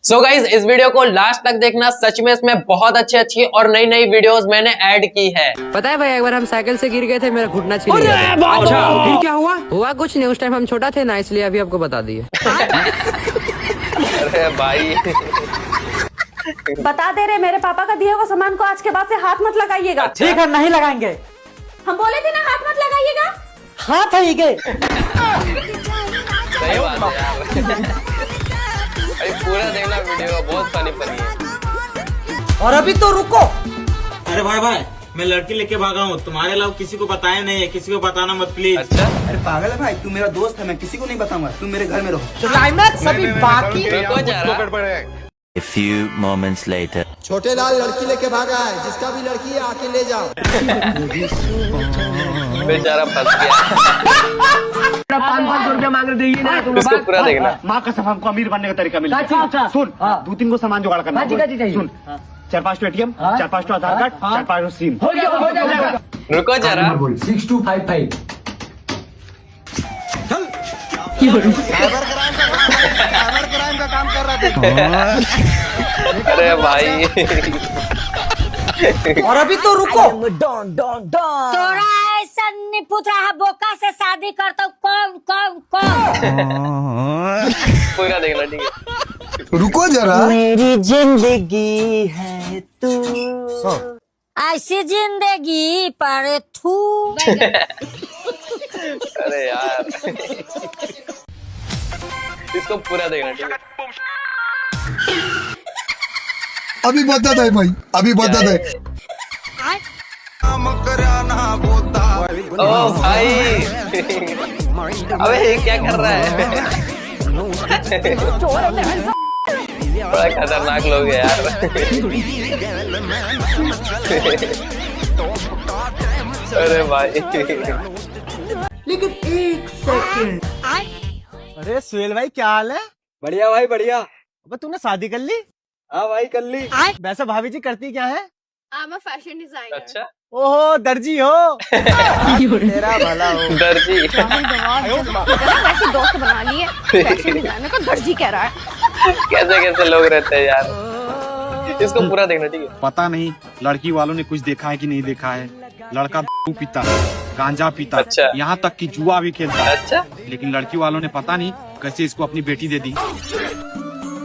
So guys इस video को last तक देखना, सच में इसमें बहुत अच्छी और नई नई वीडियोस मैंने ऐड की है। पता है भाई, एक बार हम साइकिल से गिर गए थे, मेरा घुटना छिल गया। अच्छा, फिर क्या हुआ? हुआ कुछ नहीं, उस टाइम हम छोटा थे ना, इसलिए अभी आपको बता दिए। अरे भाई बता दे रहे, मेरे पापा का दिया हुआ सामान को आज के बाद से हाथ मत लगाइएगा। अच्छा? ठीक है, नहीं लगाएंगे। हम बोले थे ना हाथ मत लगाइएगा। हाथ है ये। सही बात है यार। अरे पूरा देखना वीडियो, बहुत फनी है। और अभी तो रुको। अरे भाई मैं लड़की लेके भागा हूँ, तुम्हारे अलावा किसी को बताया नहीं है, किसी को बताना मत प्लीज। अच्छा, अरे पागल है भाई, तू मेरा दोस्त है, मैं किसी को नहीं बताऊंगा। तू मेरे घर में रहो। क्लाइमैक्स अभी बाकी। रुको जरा। A few moments later. छोटे लाल लड़की लेके भागा है, जिसका भी लड़की है आके ले जाओ। बेचारा फंस गया। 500 रुपया मांग रहे ना तुम। इसको पूरा देखना। माँ कसम हमको अमीर बनने का तरीका मिला। सुन, 2-3 को सामान जुगाड़ करना। सुन, 4-5 ATM, 4-5 आधार कार्ड, 4-5 सिम। रुको जरा। 6255। साइबर क्राइम का काम कर रहा था। अरे भाई और अभी तो रुको। तोरा ऐसा निपुत रहा बोका से शादी करता कौन कौन कौन? पूरा देखना, ठीक है। रुको जरा। मेरी जिंदगी है तू। ऐसी जिंदगी पर थू। अरे यार इसको पूरा देखना, ठीक है। अभी बता दे भाई, अभी बता दे। ओ भाई अबे ये क्या कर रहा है? बड़ा खतरनाक लोग है यार। अरे भाई लेकिन एक सेकंड। अरे सुहेल भाई, क्या हाल है? बढ़िया भाई बढ़िया। अबे तूने शादी कर ली? हाँ भाई कर ली। वैसे भाभी जी करती क्या है? I'm a fashion designer. अच्छा, ओहो, दर्जी हो। तेरा भला हो। दर्जी। वैसे दोस्त बना लिए, फैशन डिजाइनर को दर्जी कह रहा है। कैसे कैसे लोग रहते हैं यार। इसको पूरा देखना, ठीक है। पता नहीं लड़की वालों ने कुछ देखा है कि नहीं देखा है। लड़का पीता, गांजा पीता, अच्छा। यहाँ तक कि जुआ भी खेलता है। अच्छा, लेकिन लड़की वालों ने पता नहीं कैसे इसको अपनी बेटी दे दी।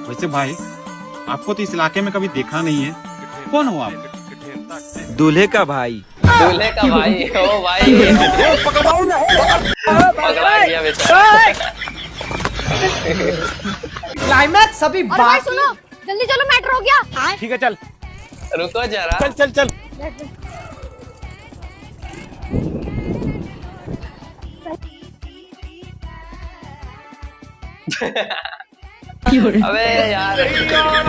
वैसे भाई, आपको तो इस इलाके में कभी देखा नहीं है। कौन हो आप? दूल्हे का भाई। दूल्हे का भाई। ओ भाई पकड़ा गया बेचारा। क्लाइमैक्स अभी और भाई बाकी। सुनो, जल्दी चलो, मैटर हो गया। ठीक है, चल रुको जरा। चल चल चल। अबे यार ये क्या हो गया?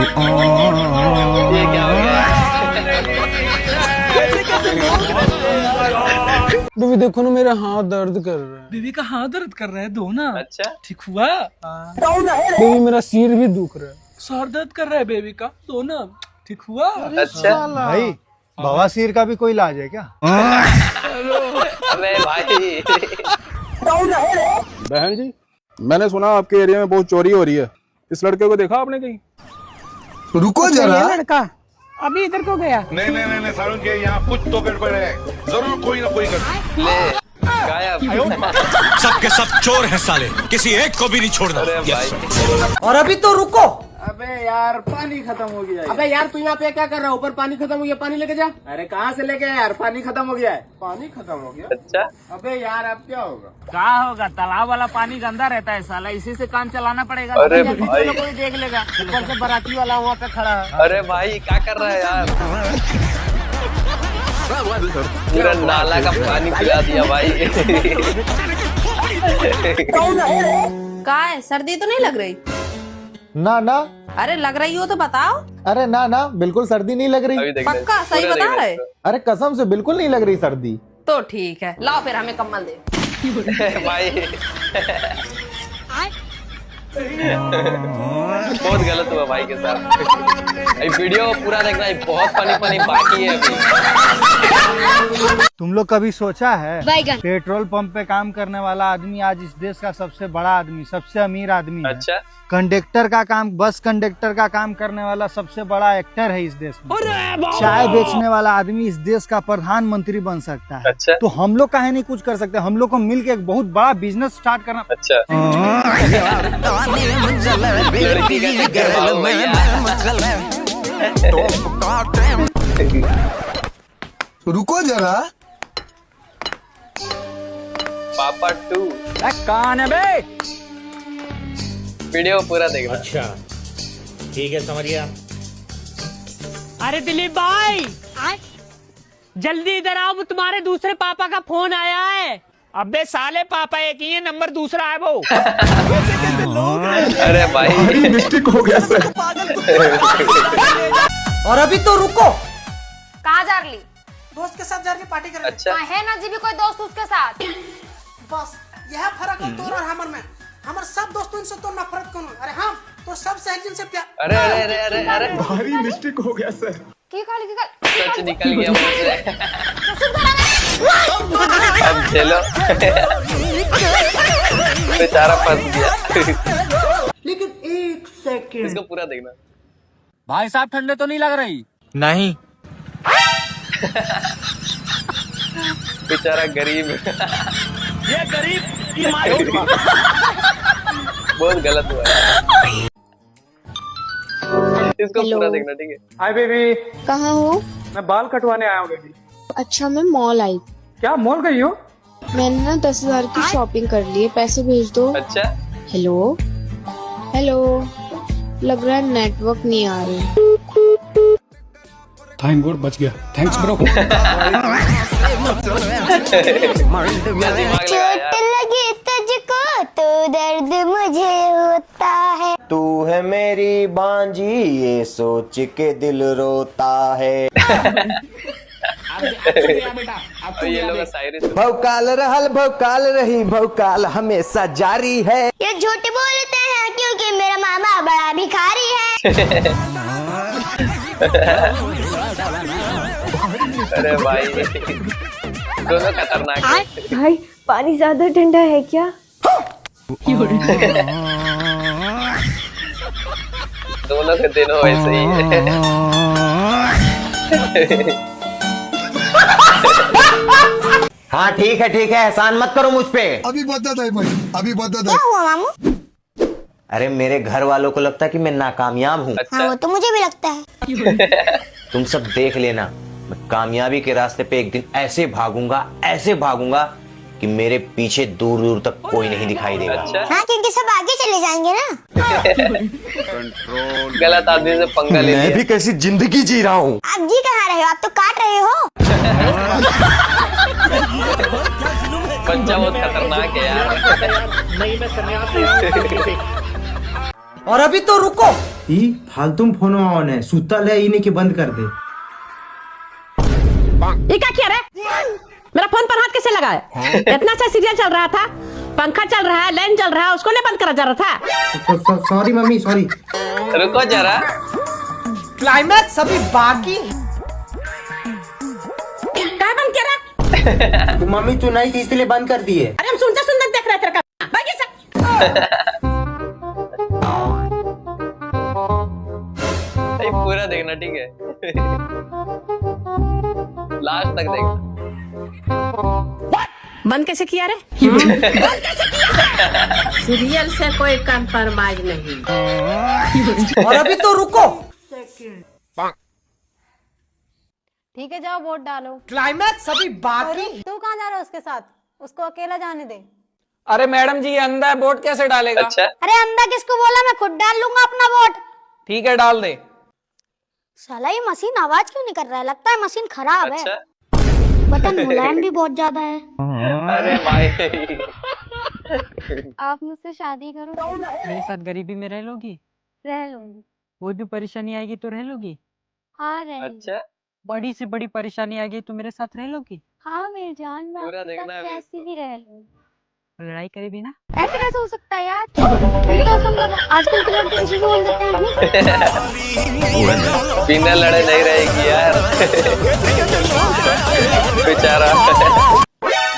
बीवी देखो ना, मेरा हाथ दर्द कर रहा है। बीवी का हाथ दर्द कर रहा है, दो ना। अच्छा, ठीक हुआ। बीवी मेरा सिर भी दुख रहा है। सर दर्द कर रहा है बेबी का, दो ना। ठीक हुआ। अच्छा भाई, बवासीर का भी कोई इलाज है क्या? अबे भाई बहन जी, मैंने सुना आपके एरिया में बहुत चोरी हो रही है। इस लड़के को देखा आपने कहीं? रुको जरा। लड़का अभी इधर को गया। नहीं सारुण के यहाँ कुछ तो गड़बड़ है, जरूर कोई ना कोई गड़बड़। ले गायब। सबके सब चोर हैं साले, किसी एक को भी नहीं छोड़ना। अरे भाई और अभी तो रुको। अबे यार, पानी खत्म हो गया। अबे यार, तू यहाँ पे क्या कर रहा है? ऊपर पानी खत्म हो गया, पानी लेके जा। अरे कहाँ से लेके यार, पानी खत्म हो गया है। पानी खत्म हो गया? अच्छा, अबे यार, अब क्या होगा? क्या होगा? तालाब वाला पानी गंदा रहता है साला, इसी से काम चलाना पड़ेगा। अरे जल्दी भाई। चलो, कोई देख लेगा। ऊपर से बाराती वाला वहाँ पे खड़ा है। अरे भाई क्या कर रहा है यार? पूरा नाला का पानी पिला दिया भाई। कहा है, सर्दी तो नहीं लग रही? ना ना, अरे लग रही हो तो बताओ। अरे ना ना, बिल्कुल सर्दी नहीं लग रही। अभी देखना, पक्का सही पूरा बता देखना रहे? अरे कसम से बिल्कुल नहीं लग रही सर्दी। तो ठीक है, लाओ फिर हमें कम्बल दे। भाई बहुत गलत हुआ भाई के साथ। ये वीडियो पूरा देखना, ये बहुत फनी बाकी है अभी। तुम लोग कभी सोचा है बैगन। पेट्रोल पंप पे काम करने वाला आदमी आज इस देश का सबसे बड़ा आदमी, सबसे अमीर आदमी है। अच्छा, कंडक्टर का काम, बस कंडक्टर का काम करने वाला सबसे बड़ा एक्टर है इस देश में। चाय बेचने वाला आदमी इस देश का प्रधानमंत्री बन सकता है। अच्छा। तो हम लोग काहे नहीं कुछ कर सकते? हम लोग को मिलके एक बहुत बड़ा बिजनेस स्टार्ट करना। अच्छा। लड़की का चक्कर भाव भैया। रुको जरा, पापा 2 कौन है बे? वीडियो पूरा देखना। अच्छा ठीक है, समझ गया। अरे दिलीप भाई, जल्दी इधर आओ, तुम्हारे दूसरे पापा का फोन आया है। अबे साले पापा एक ही है, नंबर दूसरा है वो। अरे भाई मिस्टेक हो गया सर। और अभी तो रुको। कहाँ जा रही? दोस्त के साथ जाके पार्टी करने। अच्छा, है ना जी भी कोई दोस्त उसके साथ? बस यह फर्क है तोर और हमर में। हमर सब दोस्तों से तो नफरत करो, अरे हम तो सब सहजन से प्यार। अरे अरे अरे अरे अरे भारी मिस्टेक हो गया सर। की खाली सच निकल गया मुंह से। अब चलो, बेचारा फंस गया। लेकिन एक सेकंड, इसको पूरा देखना। भाई साहब ठंडे तो नहीं लग रही? नहीं। बेचारा गरीब। ये गरीब की माँ। बहुत गलत हुआ है। इसको पूरा देखना, ठीक है? हाय बेबी, कहाँ हो? मैं बाल कटवाने आया हूँ बेबी। अच्छा, मैं मॉल आई। क्या मॉल गई हो? मैंने ना 10,000 की शॉपिंग कर ली है, पैसे भेज दो। अच्छा, हेलो हेलो, लग रहा है नेटवर्क नहीं आ रही। थैंक गॉड बच गया। Thanks bro. क्या दिमाग लगाया यार। लगी तुझको तो दर्द मुझे होता है। तू है मेरी बांझी, ये सोच के दिल रोता है। और ये लोग शायरी सुन। भौकाल रहल भौकाल रही, भौकाल हमेशा जारी है। ये झूठ बोलते हैं क्योंकि मेरा मामा बड़ा भिखारी है। अरे भाई दोनों खतरनाक है। भाई पानी ज्यादा ठंडा है क्या? दोनों के दिनों वैसे ही है। हाँ ठीक है, एहसान मत करो मुझ पे। अभी बता दे भाई, अभी बता दे। क्या हुआ मामू? अरे मेरे घर वालों को लगता है कि मैं नाकामयाब हूँ। अच्छा, हाँ, वो तो मुझे भी लगता है। तुम सब देख लेना, मैं कामयाबी के रास्ते पे एक दिन ऐसे भागूंगा कि मेरे पीछे दूर दूर तक कोई नहीं दिखाई देगा। अच्छा। हाँ, क्योंकि सब आगे चले जाएंगे ना। गलत आदमी से पंगा ले मैं लिया। भी कैसी जिंदगी जी रहा हूँ। आप जी कहाँ रहे हो? आप तो काट रहे हो। बच्चा बहुत खतरनाक है यार। और अभी तो रुको। फालतू फोन ऑन है, सुतल है, इन्हीं के बंद कर दे। ये क्या किया रे? मेरा फोन पर हाथ कैसे लगा है? इतना अच्छा सीरियल चल रहा था, पंखा चल रहा है, लाइन चल रहा है, उसको नहीं बंद करा जा रहा था? Sorry mummy, sorry. रुको जरा, क्लाइमैक्स अभी बाकी। क्या बंद किया रे? मम्मी तू नहीं थी इसलिए बंद कर दिए। अरे हम सुनते सुनते देख रहे थे तेरे का। बाकी सब ये पूरा देखना, ठीक है? लास्ट तक देखना। बंद कैसे किया रे? सीरियल से कोई कंप्रोमाइज नहीं। और अभी तो रुको। ठीक है, जाओ वोट डालो। क्लाइमैक्स अभी बाकी। तू कहाँ जा रहा है उसके साथ? उसको अकेला जाने दे। अरे मैडम जी, ये अंधा है, वोट कैसे डालेगा? अच्छा, अरे अंधा किसको बोला? मैं खुद डाल लूंगा अपना वोट। ठीक है, डाल दे। साला ये मशीन आवाज क्यों नहीं कर रहा है? लगता है मशीन खराब अच्छा। है। बटन मुलायम भी बहुत ज्यादा है। अरे भाई आप मुझसे शादी करो। मेरे साथ गरीबी में रह लोगी? रह लूंगी। कोई भी परेशानी आएगी तो रह लोगी? हाँ रह लूंगी। अच्छा, बड़ी से बड़ी परेशानी आएगी तो मेरे साथ रह लोगी? हाँ मेरी जान, मैं पूरा आपके देखना साथ है कैसी भी रह लूंगी। लड़ाई करे भी ना। ऐसे कैसे हो सकता है यार? आजकल के लड़के किसी को बोल देते हैं। बिना लड़े नहीं रहेगी यार। बेचारा।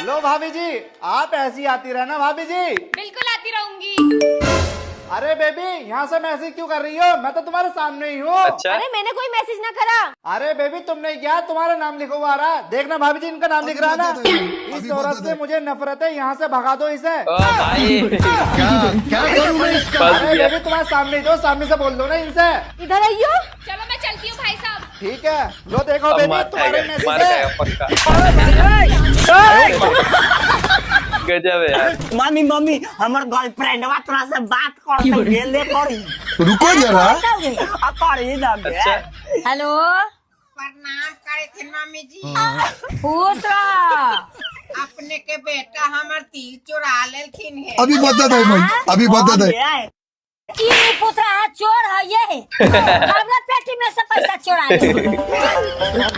लो भाभी जी, आप ऐसी आती रहना भाभी जी। बिल्कुल आती रहूंगी। अरे बेबी, यहाँ से मैसेज क्यों कर रही हो? मैं तो तुम्हारे सामने ही हूँ। अच्छा। अरे मैंने कोई मैसेज ना करा। अरे बेबी, तुमने क्या, तुम्हारा नाम लिखा हुआ आ रहा है। देखना भाभी जी, इनका नाम लिख रहा है ना। इस औरत से मुझे नफरत है, यहाँ से भगा दो इसे। ओ भाई। अरे बेबी, तुम्हारे सामने जो, सामने से बोल दो ना इनसे। इधर आइयो। चलो मैं चलती हूँ भाई साहब। ठीक है, लो देखो बेबी, तुम्हारे मैसेज मार है। खाएगा पक्का। गजब है यार। मम्मी मम्मी, हमार गर्लफ्रेंड थोड़ा से बात कर ले करी। रुको जरा। अच्छा। हेलो, प्रणाम करे थे मम्मी जी। खुश रह। अपने के बेटा हमार तीर चुरा लेलखिन है। अभी बता दो भाई, अभी बता दो। की पुत्र चोर है ये। हमरा पेटी में से पैसा चुरा ले।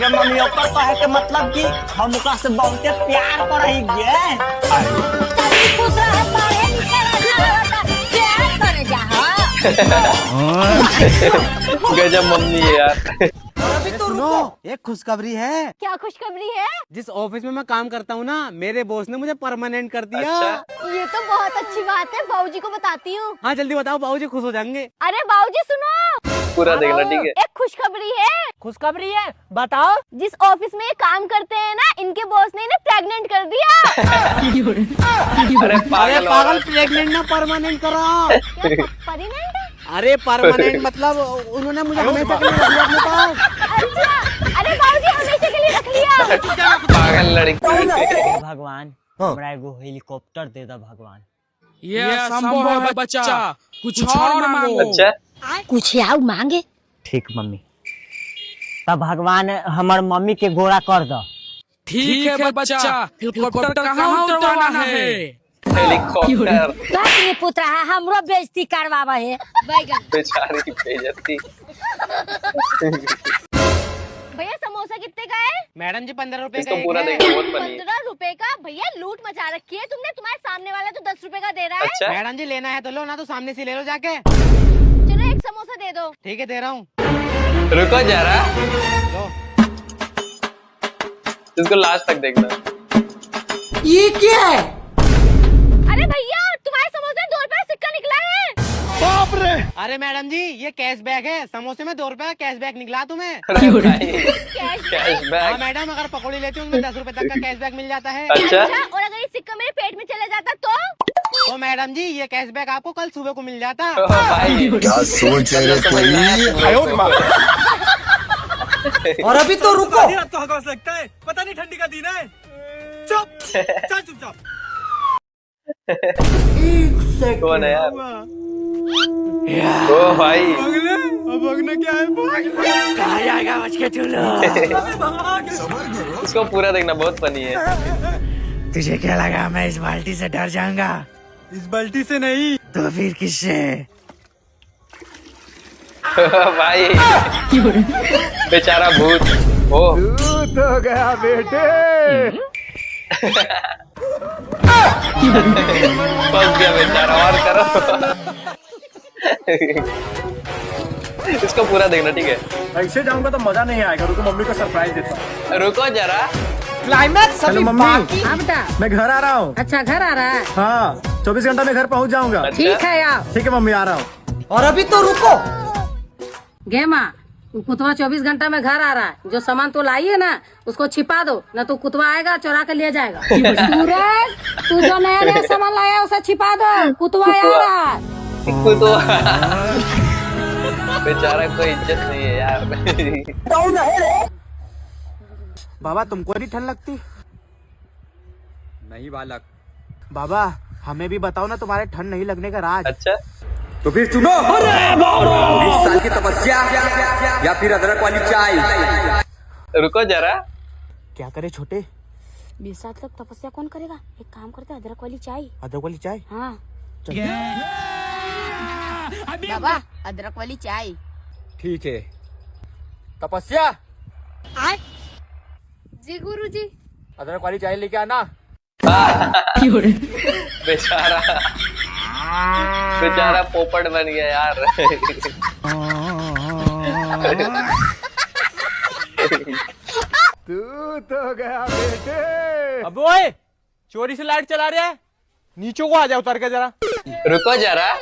मम्मी ओकर कहे के मतलब कि हम ओकरा से बहुते प्यार करही गे। पुत्र पढ़े लिखे प्यार करे जा। गजब मम्मी है यार। अभी तो सुनो, एक खुशखबरी है। क्या खुशखबरी है? जिस ऑफिस में मैं काम करता हूँ ना, मेरे बॉस ने मुझे परमानेंट कर दिया। अच्छा। ये तो बहुत अच्छी बात है, बाबूजी को बताती हूँ। हाँ जल्दी बताओ, बाबूजी खुश हो जाएंगे। अरे बाबूजी सुनो, पूरा देखना ठीक है। एक खुशखबरी है। खुशखबरी है, बताओ। जिस ऑफिस में ये काम करते हैं ना, इनके बॉस ने इन्हें प्रेग्नेंट कर दिया। अरे पागल औरत। प्रेग्नेंट ना परमानेंट करो। परमानेंट? अरे परमानेंट मतलब उन्होंने मुझे हमेशा के लिए रख लिया अपने पास। अच्छा, अरे बाबूजी हमेशा के लिए रख लिया। पागल लड़की। भगवान, हमरा एगो हेलीकॉप्टर दे दा भगवान। ये संभव है बच्चा, कुछ और मांगो। अच्छा। कुछ आओ मांगे। ठीक मम्मी। तब भगवान हमार मम्मी के घोड़ा कर दो। ठीक है बच्चा, हेलीकॉप्टर कहाँ उतरवाना है? हेलीकॉप्टर। अपने पुत्र हमरो बेइज्जती करवावा है। बेचारी बेइज्जती। भैया समोसा कितने का है? मैडम जी 15 रुपए इसको पूरा देखो, बहुत फनी है। 15 रुपए का? भैया लूट मचा रखी है तुमने। तुम्हारे सामने वाला तो 10 रुपए का दे रहा है। अच्छा। मैडम जी लेना है तो लो, ना तो सामने से ले लो जाके। चलो एक समोसा दे दो। ठीक है, दे रहा हूँ। रुको जरा, लो। इसको लास्ट तक देखना। ये क्या है? अरे भैया तुम्हारे समोसे में 2 रुपए का सिक्का निकला है। अरे मैडम जी, ये कैशबैक है। समोसे में 2 रुपए का कैशबैक निकला तुम्हें। अरे भाई, कैश हाँ कैशबैक। मैडम, अगर पकौड़ी लेती हूँ उसमें 10 रुपए तक का कैशबैक मिल जाता है। अच्छा। और अगर ये सिक्का मेरे पेट में चले जाता तो? तो मैडम जी, ये कैशबैक आपको कल सुबह को मिल जाता। ओ भाई, क्या सोच रहे और अभी तो रुको। तो हंस लगता है, पता नहीं ठंडी का दिन है। चुप, चल चुपचाप। कौन है यार? ओ भाई, अब अगले क्या है? कहाँ जाएगा बच के चलो। इसको पूरा देखना, बहुत फनी है। तुझे क्या लगा मैं इस बाल्टी से डर जाऊंगा? इस बाल्टी से नहीं तो फिर किससे? भाई, बेचारा भूत। ओ भूत हो गया बेटे। फंस गया बेचारा। और करो। इसको पूरा देखना ठीक है। ऐसे जाऊंगा तो मजा नहीं आएगा। रुको मम्मी को सरप्राइज देता हूँ। रुको जरा। क्लाइमैक्स अभी बाकी। हाँ बेटा, मैं घर आ रहा हूँ। अच्छा घर आ रहा है। हाँ, 24 घंटा में घर पहुँच जाऊंगा। अच्छा। है यार। ठीक है मम्मी, आ रहा हूँ। और अभी तो रुको। गेमा, कुतवा 24 घंटा में घर आ रहा है। जो सामान तो लाई है ना, उसको छिपा दो, न तो कुतवा आएगा चोरा के ले जाएगा। सूरज, तू जो नया नया सामान लाया उसे छिपा दो, कुतवा आ रहा है। तो बेचारा कोई इज्जत नहीं है यार। बाबा तुमको नहीं ठंड लगती? नहीं बालक। बाबा हमें भी बताओ ना तुम्हारे ठंड नहीं लगने का राज। अच्छा। तो फिर सुनो, 20 साल की तपस्या या फिर अदरक वाली चाय। रुको जरा। क्या करे छोटे? 20 साल तक तपस्या कौन करेगा? एक काम करते, अदरक वाली चाय। अदरक वाली चाय? हाँ बाबा अदरक वाली चाय। ठीक है। तपस्या, जी गुरुजी। अदरक वाली चाय लेके आना। बेचारा बेचारा पोपट बन गया यार। तू तो गया बेटे। अब ओए, चोरी से लाइट चला रहा है, नीचे को आ जाओ उतर के जरा। रुको जरा।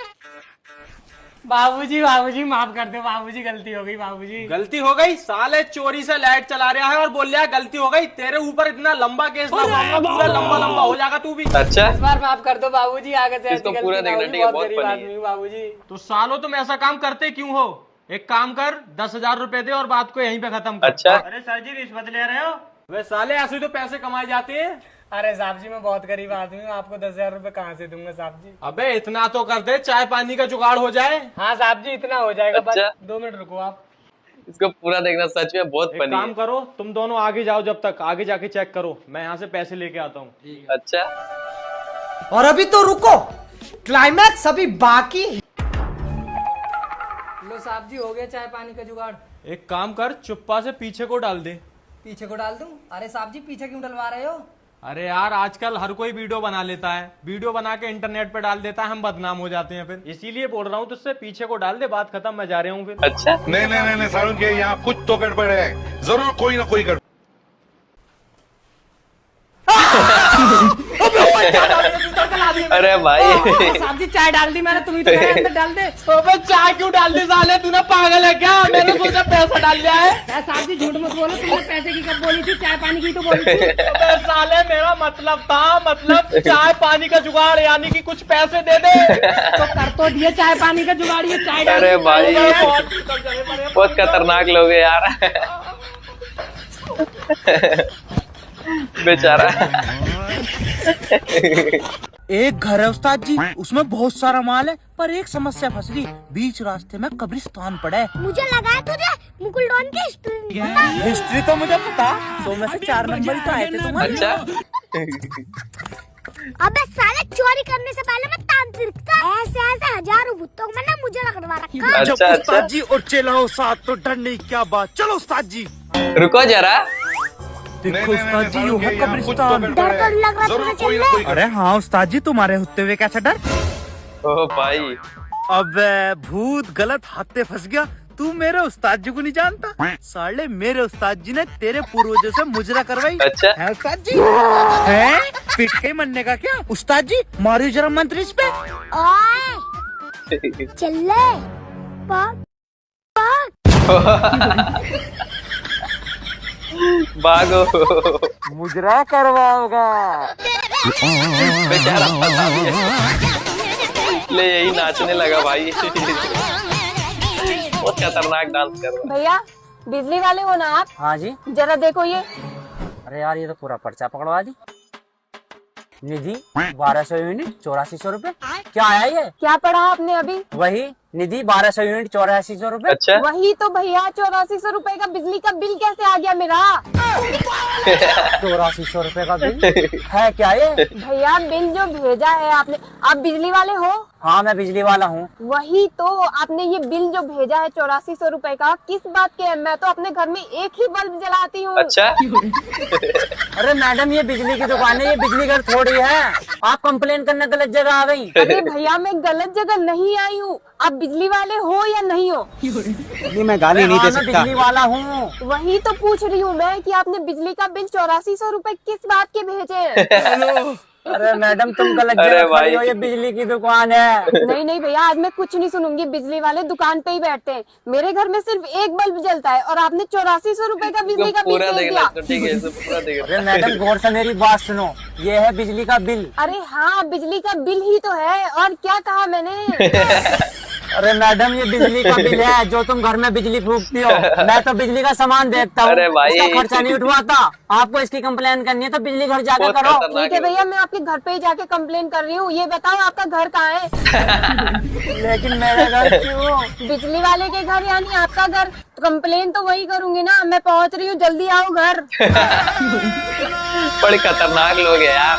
बाबूजी बाबूजी माफ कर दो बाबूजी, गलती हो गई बाबूजी। गलती हो गई? साले चोरी से लाइट चला रहा है और बोल रहा है गलती हो गई। तेरे ऊपर इतना लंबा केस लगाऊंगा, पूरा लंबा लंबा हो जाएगा तू भी। अच्छा इस बार माफ कर दो बाबूजी, आगे से इसको पूरा देखना, ठीक है, बहुत गरीब funny है। आदमी हूँ बाबूजी। तो सालों तुम ऐसा काम करते क्यों हो? एक काम कर, 10,000 रुपए दे और बात को यहीं पे खत्म कर। अच्छा अरे सर जी रिश्वत ले रहे हो? वे साले ऐसे ही तो पैसे कमाए जाते हैं। अरे साहब जी मैं बहुत गरीब आदमी हूँ, आपको 10,000 रुपए कहाँ से दूंगा साहब जी? अबे इतना तो कर दे, चाय पानी का जुगाड़ हो जाए। हाँ साहब जी इतना हो जाएगा। अच्छा। बस 2 मिनट रुको आप। इसको पूरा देखना, सच में बहुत एक फनी काम है। करो, तुम दोनों आगे जाओ, जब तक आगे जाके चेक करो, मैं यहाँ से पैसे लेके आता हूँ। अच्छा और अभी तो रुको, क्लाइमैक्स अभी बाकी। लो साहब जी हो गया चाय पानी का जुगाड़। एक काम कर, चुप्पा से पीछे को डाल दे। पीछे को डाल दूं? अरे साहब जी पीछे क्यों डलवा रहे हो? अरे यार आजकल हर कोई वीडियो बना लेता है, वीडियो बना के इंटरनेट पे डाल देता है, हम बदनाम हो जाते हैं फिर। इसीलिए बोल रहा हूँ तुझसे, पीछे को डाल दे, बात खत्म, मैं जा रहा हूँ फिर। अच्छा नहीं सारुण के यहाँ कुछ तो गड़बड़ है, जरूर कोई ना कोई गड़बड़। अरे भाई साहब जी चाय डाल दी मैंने, तुम ही तो मेरे अंदर डाल दे। अबे चाय क्यों डाल दी साले, तूने पागल है क्या? मैंने सोचा पैसा डाल दिया है। साहब जी झूठ मत बोलो, तुमने पैसे की कब बोली थी, चाय पानी की तो बोली थी। अबे साले मेरा मतलब था, मतलब चाय पानी का जुगाड़, यानी कि कुछ पैसे दे दे। तो कर तो दिए चाय पानी का जुगाड़, ये चाय डाल अरे दी। भाई बहुत खतरनाक लोग हैं यार। बेचारा। एक घर है उस्ताद जी, उसमें बहुत सारा माल है, पर एक समस्या फंस गई, बीच रास्ते में कब्रिस्तान पड़ा है। मुझे लगा है तुझे मुकुल डॉन की हिस्ट्री। हिस्ट्री तो मुझे पता, 100 में से 4 नंबर ही तो आए थे तुम्हारे। अच्छा अबे साले चोरी करने से पहले मैं तांत्रिक था। ऐसे हजारों भूतों को मैंने मुझे रखवा रखा। अच्छा उस्ताद जी और चलो साथ तो डर नहीं, क्या बात, चलो उस्ताद जी। रुको जरा। देखो उस्ताद जी यू है कब्रिस्तान। डर तो लग रहा जरूर तुम्हें कोई ना चलने। कोई अरे हाँ उस्ताद जी, तुम्हारे होते हुए कैसा डर। ओ भाई अबे भूत गलत हाथ पे फंस गया, तू मेरे उस्ताद जी को नहीं जानता। साले मेरे उस्ताद जी ने तेरे पूर्वजों से मुजरा करवाई अच्छा है उस्ताद जी। है पिट के मरने का क्या उस्ताद जी, मारो जरा मंत्र इस पे। ओए चले भाग भागो। मुजरा करवाओगा। बेचारा फंसा भी है। ले यही नाचने लगा भाई। बहुत खतरनाक डांस कर रहा है। भैया बिजली वाले हो ना आप? हाँ जी। जरा देखो ये। अरे यार ये तो पूरा पर्चा पकड़वा दी। निधि 1200 यूनिट 8400 रुपए। क्या आया ये? क्या पढ़ा आपने अभी? वही निधि 1200 यूनिट 8400 रुपए। अच्छा वही तो भैया, 8400 रुपए का बिजली का बिल कैसे आ गया मेरा? 8400 रुपए का बिल है क्या ये? भैया बिल जो भेजा है आपने, आप बिजली वाले हो? हाँ मैं बिजली वाला हूँ। वही तो, आपने ये बिल जो भेजा है 8400 रुपए का, किस बात के है? मैं तो अपने घर में एक ही बल्ब जलाती हूँ। अच्छा अरे मैडम ये बिजली की दुकान है, ये बिजली घर थोड़ी है। आप कंप्लेन करने गलत जगह आ गई। अरे भैया मैं गलत जगह नहीं आई हूँ, आप बिजली वाले हो या नहीं हो? नहीं मैं गाली नहीं दे मैं सकता। बिजली वाला हूँ। वही तो पूछ रही हूँ मैं कि आपने बिजली का बिल 8400 रुपए किस बात के भेजे? अरे मैडम तुम गलत अरे जगह भाई। खड़ी हो, ये बिजली की दुकान है। नहीं नहीं भैया, आज मैं कुछ नहीं सुनूंगी। बिजली वाले दुकान पे ही बैठते हैं, मेरे घर में सिर्फ एक बल्ब जलता है और आपने 8400 रुपए का बिजली का बिल पूरा भेज देखना दिया। तो ठीक है, इसे पूरा देखना। अरे मैडम गौर से मेरी बात सुनो, ये है बिजली का बिल। अरे हाँ बिजली का बिल ही तो है, और क्या कहा मैंने? अरे मैडम ये बिजली का बिल है, जो तुम घर में बिजली फूकती हो। मैं तो बिजली का सामान देखता हूँ, अरे भाई। इसका खर्चा नहीं उठवाता। आपको इसकी कंप्लेन करनी है तो बिजली घर जाकर बहुत करो। खतरनाक ठीक है भैया, मैं आपके घर पे ही जाके कंप्लेन कर रही हूँ। ये बताओ आपका घर कहाँ है? लेकिन मेरा घर क्यों? बिजली वाले के घर यानी आपका घर। कंप्लेन तो वही करूंगी ना। मैं पहुँच रही हूँ, जल्दी आओ घर। बड़े खतरनाक लोग हैं यार।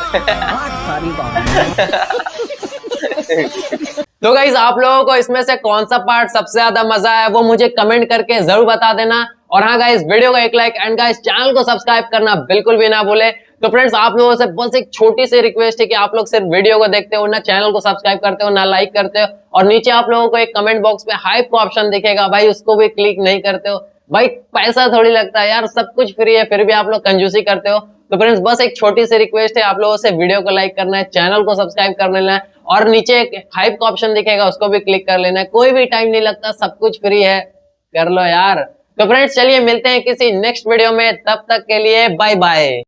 तो गाइस आप लोगों को इसमें से कौन सा पार्ट सबसे ज्यादा मजा आया वो मुझे कमेंट करके जरूर बता देना। और हाँ गाइस वीडियो को एक लाइक एंड गाइस चैनल को सब्सक्राइब करना बिल्कुल भी ना भूले। तो फ्रेंड्स आप लोगों से बस एक छोटी सी रिक्वेस्ट है कि आप लोग सिर्फ वीडियो को देखते हो, ना चैनल को सब्सक्राइब करते हो, ना लाइक करते हो, और नीचे आप लोगों को एक कमेंट बॉक्स में हाइप का ऑप्शन दिखेगा भाई, उसको भी क्लिक नहीं करते हो। भाई पैसा थोड़ी लगता है यार, सब कुछ फ्री है, फिर भी आप लोग कंजूसी करते हो। तो फ्रेंड्स बस एक छोटी सी रिक्वेस्ट है आप लोगों से, वीडियो को लाइक करना है, चैनल को सब्सक्राइब कर लेना है, और नीचे एक हाइप का ऑप्शन दिखेगा उसको भी क्लिक कर लेना है। कोई भी टाइम नहीं लगता, सब कुछ फ्री है, कर लो यार। तो फ्रेंड्स चलिए मिलते हैं किसी नेक्स्ट वीडियो में, तब तक के लिए बाय बाय।